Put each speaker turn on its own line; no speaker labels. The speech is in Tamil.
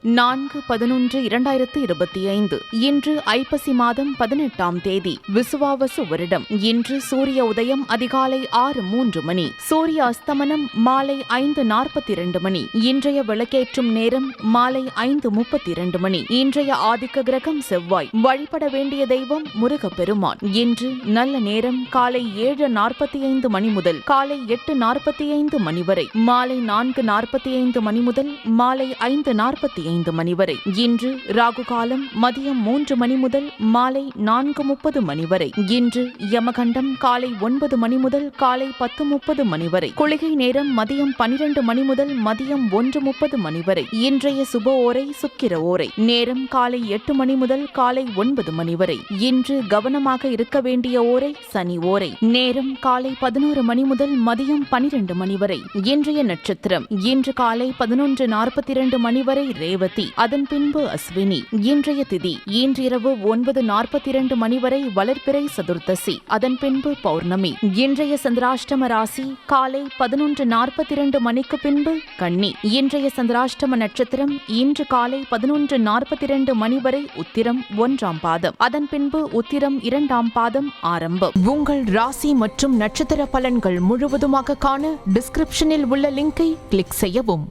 4/11/2025 இன்று ஐப்பசி மாதம் 18ஆம் தேதி விசுவாவசு வருடம். இன்று சூரிய உதயம் அதிகாலை 6:03 மணி, சூரிய அஸ்தமனம் மாலை 5:42 மணி. இன்றைய விளக்கேற்றும் நேரம் மாலை 5:32 மணி. இன்றைய ஆதிக்க கிரகம் செவ்வாய். வழிபட வேண்டிய தெய்வம் முருகப்பெருமான். இன்று நல்ல நேரம் காலை 7:45 மணி முதல் காலை 8:45 மணி வரை, மாலை 4:45 மணி முதல் மாலை 5:45 மணி வரை. இன்று ராகு காலம் மதியம் 3 மணி முதல் மாலை 4:30 மணி வரை. இன்று யமகண்டம் காலை 9 மணி முதல் காலை 10:30 மணி வரை. குளிகை நேரம் மதியம் 12 மணி முதல் மதியம் 1:30 மணி வரை. இன்றைய சுப ஓரை சுக்கிர ஓரை. நேரம் காலை 8 மணி முதல் காலை 9 மணி வரை. இன்று கவனமாக இருக்க வேண்டிய ஓரை சனி ஓரை. நேரம் காலை 11 மணி முதல் மதியம் 12 மணி வரை. இன்றைய நட்சத்திரம் இன்று காலை 11:42 மணி வரை ரேவதி, அதன் பின்பு அஸ்வினி. இன்றைய திதி இன்றிரவு 9:42 மணி வரை வளர்பிறை சதுர்த்தசி, அதன் பின்பு பௌர்ணமி. இன்றைய சந்திராஷ்டம ராசி காலை 11:42 மணிக்கு பின்பு கன்னி. இன்றைய சந்திராஷ்டம நட்சத்திரம் இன்று காலை 11:42 மணி வரை உத்திரம் 1ஆம் பாதம், அதன் பின்பு உத்திரம் 2ஆம் பாதம் ஆரம்பம். உங்கள் ராசி மற்றும் நட்சத்திர பலன்கள் முழுவதுமாக காண டிஸ்கிரிப்ஷனில் உள்ள லிங்கை கிளிக் செய்யவும்.